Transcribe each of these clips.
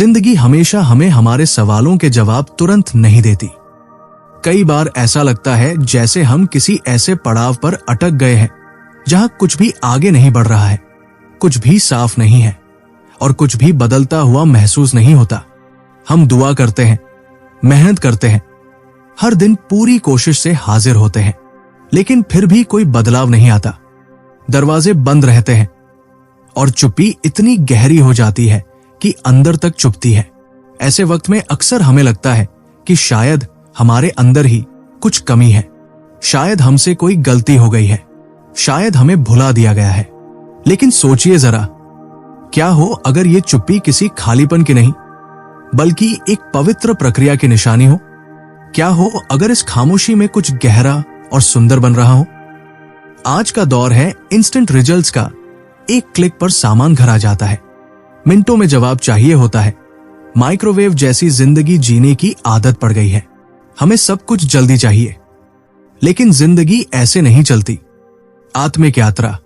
जिंदगी हमेशा हमें हमारे सवालों के जवाब तुरंत नहीं देती। कई बार ऐसा लगता है जैसे हम किसी ऐसे पड़ाव पर अटक गए हैं जहां कुछ भी आगे नहीं बढ़ रहा है, कुछ भी साफ नहीं है और कुछ भी बदलता हुआ महसूस नहीं होता। हम दुआ करते हैं, मेहनत करते हैं, हर दिन पूरी कोशिश से हाजिर होते हैं, लेकिन फिर भी कोई बदलाव नहीं आता। दरवाजे बंद रहते हैं और चुप्पी इतनी गहरी हो जाती है कि अंदर तक चुभती है। ऐसे वक्त में अक्सर हमें लगता है कि शायद हमारे अंदर ही कुछ कमी है, शायद हमसे कोई गलती हो गई है, शायद हमें भुला दिया गया है। लेकिन सोचिए जरा, क्या हो अगर ये चुप्पी किसी खालीपन की नहीं बल्कि एक पवित्र प्रक्रिया की निशानी हो? क्या हो अगर इस खामोशी में कुछ गहरा और सुंदर बन रहा हो? आज का दौर है इंस्टेंट रिजल्ट्स का। एक क्लिक पर सामान घर आ जाता है, मिनटों में जवाब चाहिए होता है। माइक्रोवेव जैसी जिंदगी जीने की आदत पड़ गई है। हमें सब कुछ जल्दी चाहिए, लेकिन जिंदगी ऐसे नहीं चलती। आत्मिक यात्रा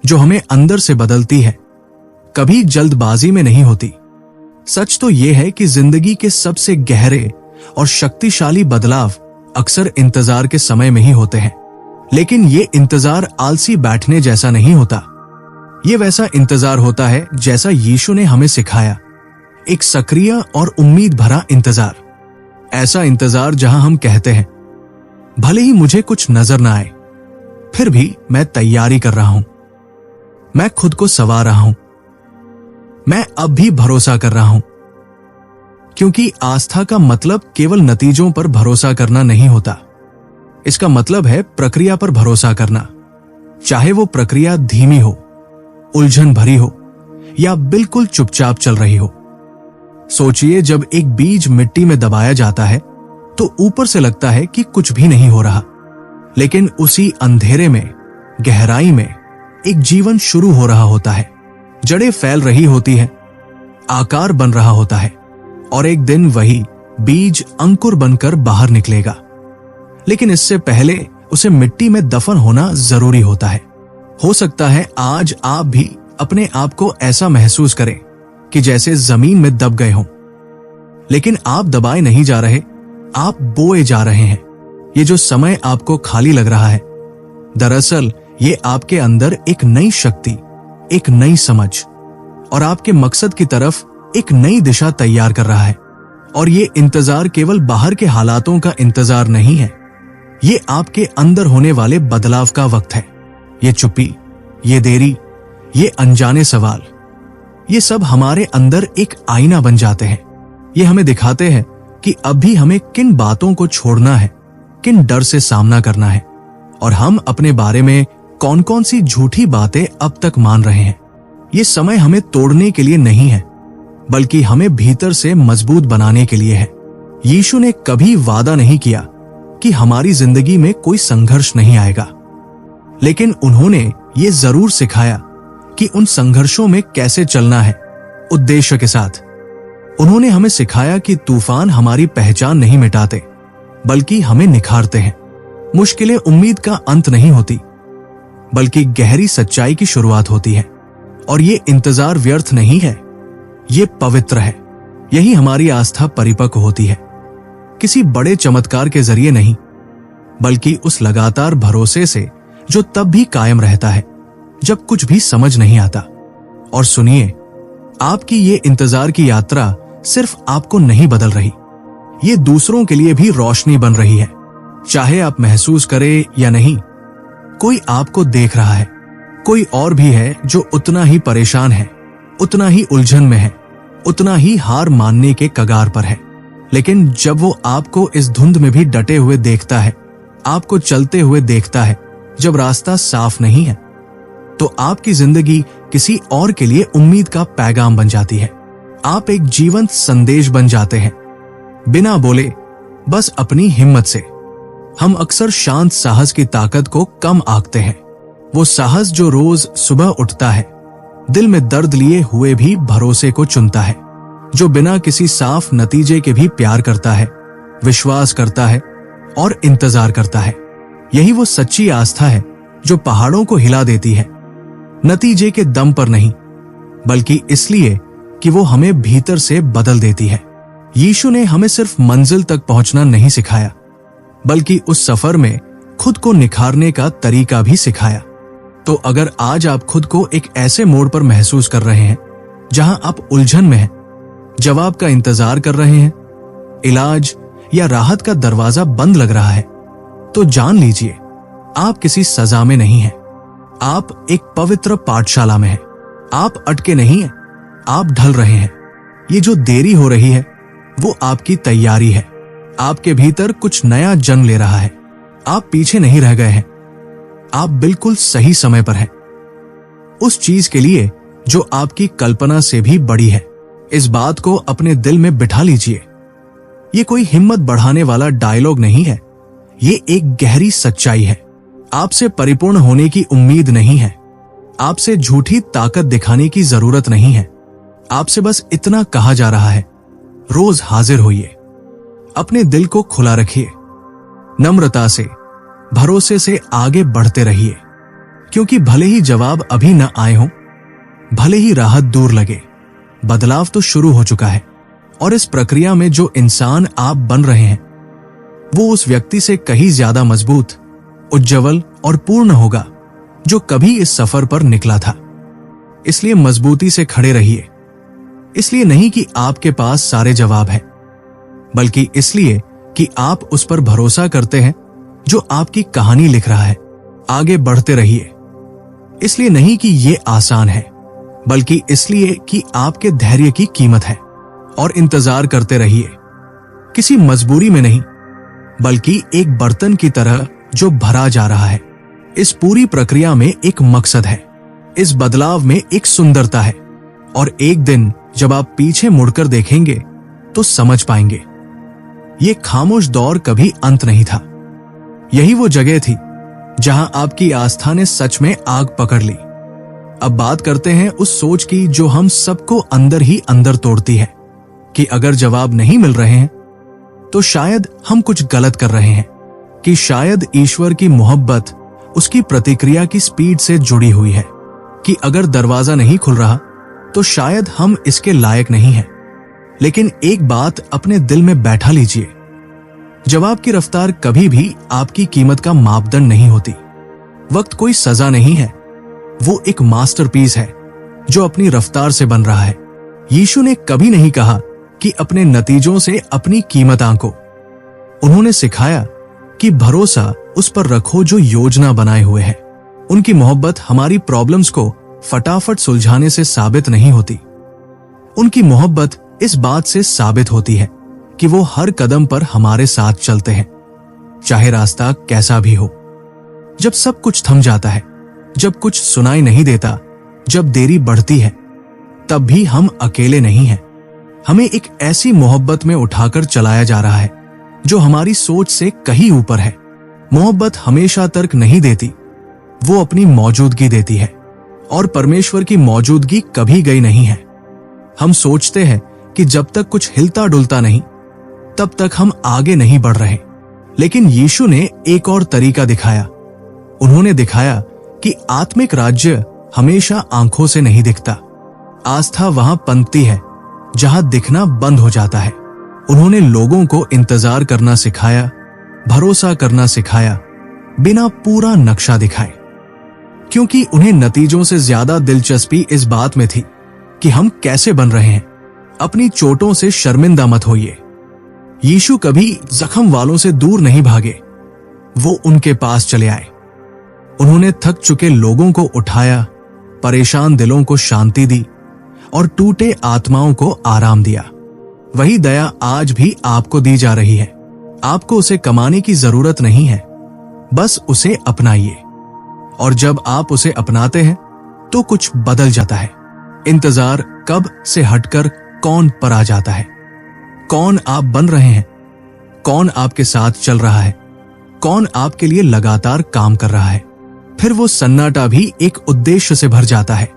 जो हमें अंदर से बदलती है, कभी जल्दबाजी में नहीं होती। सच तो यह है कि जिंदगी के सबसे गहरे और शक्तिशाली बदलाव अक्सर इंतजार के समय में ही होते हैं। लेकिन ये इंतजार आलसी बैठने जैसा नहीं होता। ये वैसा इंतजार होता है जैसा यीशु ने हमें सिखाया, एक सक्रिय और उम्मीद भरा इंतजार। ऐसा इंतजार जहां हम कहते हैं, भले ही मुझे कुछ नजर ना आए, फिर भी मैं तैयारी कर रहा हूं, मैं खुद को संवार रहा हूं, मैं अब भी भरोसा कर रहा हूं। क्योंकि आस्था का मतलब केवल नतीजों पर भरोसा करना नहीं होता। इसका मतलब है प्रक्रिया पर भरोसा करना, चाहे वो प्रक्रिया धीमी हो, उलझन भरी हो या बिल्कुल चुपचाप चल रही हो। सोचिए, जब एक बीज मिट्टी में दबाया जाता है तो ऊपर से लगता है कि कुछ भी नहीं हो रहा, लेकिन उसी अंधेरे में, गहराई में एक जीवन शुरू हो रहा होता है। जड़ें फैल रही होती है, आकार बन रहा होता है, और एक दिन वही बीज अंकुर बनकर बाहर निकलेगा। लेकिन इससे पहले उसे मिट्टी में दफन होना जरूरी होता है। हो सकता है आज आप भी अपने आप को ऐसा महसूस करें कि जैसे जमीन में दब गए हों, लेकिन आप दबाए नहीं जा रहे, आप बोए जा रहे हैं। ये जो समय आपको खाली लग रहा है, दरअसल ये आपके अंदर एक नई शक्ति, एक नई समझ और आपके मकसद की तरफ एक नई दिशा तैयार कर रहा है। और ये इंतजार केवल बाहर के हालातों का इंतजार नहीं है, ये आपके अंदर होने वाले बदलाव का वक्त है। ये चुप्पी, ये देरी, ये अनजाने सवाल, ये सब हमारे अंदर एक आईना बन जाते हैं। ये हमें दिखाते हैं कि अभी हमें किन बातों को छोड़ना है, किन डर से सामना करना है, और हम अपने बारे में कौन कौन सी झूठी बातें अब तक मान रहे हैं। ये समय हमें तोड़ने के लिए नहीं है, बल्कि हमें भीतर से मजबूत बनाने के लिए है। यीशु ने कभी वादा नहीं किया कि हमारी जिंदगी में कोई संघर्ष नहीं आएगा, लेकिन उन्होंने ये जरूर सिखाया कि उन संघर्षों में कैसे चलना है, उद्देश्य के साथ। उन्होंने हमें सिखाया कि तूफान हमारी पहचान नहीं मिटाते, बल्कि हमें निखारते हैं। मुश्किलें उम्मीद का अंत नहीं होती, बल्कि गहरी सच्चाई की शुरुआत होती है। और ये इंतजार व्यर्थ नहीं है, ये पवित्र है। यही हमारी आस्था परिपक्व होती है, किसी बड़े चमत्कार के जरिए नहीं, बल्कि उस लगातार भरोसे से जो तब भी कायम रहता है जब कुछ भी समझ नहीं आता। और सुनिए, आपकी ये इंतजार की यात्रा सिर्फ आपको नहीं बदल रही, ये दूसरों के लिए भी रोशनी बन रही है। चाहे आप महसूस करें या नहीं, कोई आपको देख रहा है, कोई और भी है जो उतना ही परेशान है, उतना ही उलझन में है, उतना ही हार मानने के कगार पर है। लेकिन जब वो आपको इस धुंध में भी डटे हुए देखता है, आपको चलते हुए देखता है जब रास्ता साफ नहीं है, तो आपकी जिंदगी किसी और के लिए उम्मीद का पैगाम बन जाती है। आप एक जीवंत संदेश बन जाते हैं, बिना बोले, बस अपनी हिम्मत से। हम अक्सर शांत साहस की ताकत को कम आंकते हैं, वो साहस जो रोज सुबह उठता है, दिल में दर्द लिए हुए भी भरोसे को चुनता है, जो बिना किसी साफ नतीजे के भी प्यार करता है, विश्वास करता है और इंतजार करता है। यही वो सच्ची आस्था है जो पहाड़ों को हिला देती है, नतीजे के दम पर नहीं, बल्कि इसलिए कि वो हमें भीतर से बदल देती है। यीशु ने हमें सिर्फ मंजिल तक पहुंचना नहीं सिखाया, बल्कि उस सफर में खुद को निखारने का तरीका भी सिखाया। तो अगर आज आप खुद को एक ऐसे मोड़ पर महसूस कर रहे हैं जहां आप उलझन में हैं, जवाब का इंतजार कर रहे हैं, इलाज या राहत का दरवाजा बंद लग रहा है, तो जान लीजिए आप किसी सजा में नहीं हैं। आप एक पवित्र पाठशाला में हैं। आप अटके नहीं हैं, आप ढल रहे हैं। ये जो देरी हो रही है वो आपकी तैयारी है। आपके भीतर कुछ नया जन्म ले रहा है। आप पीछे नहीं रह गए हैं। आप बिल्कुल सही समय पर हैं, उस चीज के लिए जो आपकी कल्पना से भी बड़ी है। इस बात को अपने दिल में बिठा लीजिए। ये कोई हिम्मत बढ़ाने वाला डायलॉग नहीं है, ये एक गहरी सच्चाई है। आपसे परिपूर्ण होने की उम्मीद नहीं है। आपसे झूठी ताकत दिखाने की जरूरत नहीं है। आपसे बस इतना कहा जा रहा है, रोज हाजिर होइए। अपने दिल को खुला रखिए। नम्रता से, भरोसे से आगे बढ़ते रहिए, क्योंकि भले ही जवाब अभी न आए हों, भले ही राहत दूर लगे, बदलाव तो शुरू हो चुका है। और इस प्रक्रिया में जो इंसान आप बन रहे हैं वो उस व्यक्ति से कहीं ज्यादा मजबूत, उज्ज्वल और पूर्ण होगा जो कभी इस सफर पर निकला था। इसलिए मजबूती से खड़े रहिए। इसलिए नहीं कि आपके पास सारे जवाब हैं, बल्कि इसलिए कि आप उस पर भरोसा करते हैं जो आपकी कहानी लिख रहा है। आगे बढ़ते रहिए। इसलिए नहीं कि ये आसान है, बल्कि इसलिए कि आपके धैर्य की कीमत है। और इंतजार करते रहिए, किसी मजबूरी में नहीं, बल्कि एक बर्तन की तरह जो भरा जा रहा है। इस पूरी प्रक्रिया में एक मकसद है, इस बदलाव में एक सुंदरता है। और एक दिन जब आप पीछे मुड़कर देखेंगे तो समझ पाएंगे ये खामोश दौर कभी अंत नहीं था। यही वो जगह थी जहां आपकी आस्था ने सच में आग पकड़ ली। अब बात करते हैं उस सोच की जो हम सबको अंदर ही अंदर तोड़ती है कि अगर जवाब नहीं मिल रहे हैं तो शायद हम कुछ गलत कर रहे हैं, कि शायद ईश्वर की मोहब्बत उसकी प्रतिक्रिया की स्पीड से जुड़ी हुई है, कि अगर दरवाजा नहीं खुल रहा तो शायद हम इसके लायक नहीं हैं। लेकिन एक बात अपने दिल में बैठा लीजिए, जवाब की रफ्तार कभी भी आपकी कीमत का मापदंड नहीं होती। वक्त कोई सजा नहीं है, वो एक मास्टरपीस है जो अपनी रफ्तार से बन रहा है। यीशु ने कभी नहीं कहा कि अपने नतीजों से अपनी कीमत आंको। उन्होंने सिखाया कि भरोसा उस पर रखो जो योजना बनाए हुए है। उनकी मोहब्बत हमारी प्रॉब्लम्स को फटाफट सुलझाने से साबित नहीं होती। उनकी मोहब्बत इस बात से साबित होती है कि वो हर कदम पर हमारे साथ चलते हैं, चाहे रास्ता कैसा भी हो। जब सब कुछ थम जाता है, जब कुछ सुनाई नहीं देता, जब देरी बढ़ती है, तब भी हम अकेले नहीं हैं। हमें एक ऐसी मोहब्बत में उठाकर चलाया जा रहा है जो हमारी सोच से कहीं ऊपर है। मोहब्बत हमेशा तर्क नहीं देती, वो अपनी मौजूदगी देती है, और परमेश्वर की मौजूदगी कभी गई नहीं है। हम सोचते हैं कि जब तक कुछ हिलता डुलता नहीं तब तक हम आगे नहीं बढ़ रहे, लेकिन यीशु ने एक और तरीका दिखाया। उन्होंने दिखाया कि आत्मिक राज्य हमेशा आंखों से नहीं दिखता। आस्था वहां पनपती है जहां दिखना बंद हो जाता है। उन्होंने लोगों को इंतजार करना सिखाया, भरोसा करना सिखाया, बिना पूरा नक्शा दिखाए, क्योंकि उन्हें नतीजों से ज्यादा दिलचस्पी इस बात में थी कि हम कैसे बन रहे हैं। अपनी चोटों से शर्मिंदा मत होइए। यीशु कभी जख्म वालों से दूर नहीं भागे, वो उनके पास चले आए। उन्होंने थक चुके लोगों को उठाया, परेशान दिलों को शांति दी और टूटे आत्माओं को आराम दिया। वही दया आज भी आपको दी जा रही है। आपको उसे कमाने की जरूरत नहीं है, बस उसे अपनाइए। और जब आप उसे अपनाते हैं तो कुछ बदल जाता है। इंतजार कब से हटकर कौन पर आ जाता है। कौन आप बन रहे हैं, कौन आपके साथ चल रहा है, कौन आपके लिए लगातार काम कर रहा है। फिर वो सन्नाटा भी एक उद्देश्य से भर जाता है।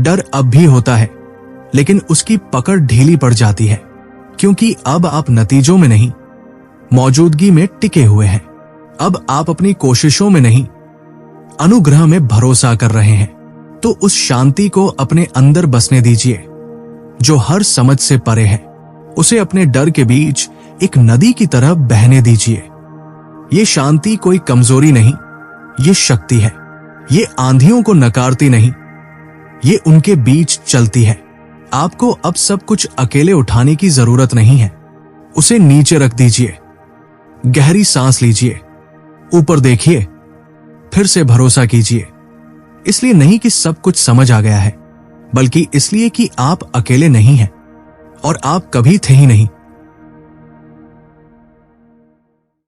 डर अब भी होता है, लेकिन उसकी पकड़ ढीली पड़ जाती है, क्योंकि अब आप नतीजों में नहीं, मौजूदगी में टिके हुए हैं। अब आप अपनी कोशिशों में नहीं, अनुग्रह में भरोसा कर रहे हैं। तो उस शांति को अपने अंदर बसने दीजिए जो हर समझ से परे है। उसे अपने डर के बीच एक नदी की तरह बहने दीजिए। ये शांति कोई कमजोरी नहीं, ये शक्ति है। ये आंधियों को नकारती नहीं, ये उनके बीच चलती है। आपको अब सब कुछ अकेले उठाने की जरूरत नहीं है। उसे नीचे रख दीजिए, गहरी सांस लीजिए, ऊपर देखिए, फिर से भरोसा कीजिए। इसलिए नहीं कि सब कुछ समझ आ गया है, बल्कि इसलिए कि आप अकेले नहीं हैं और आप कभी थे ही नहीं।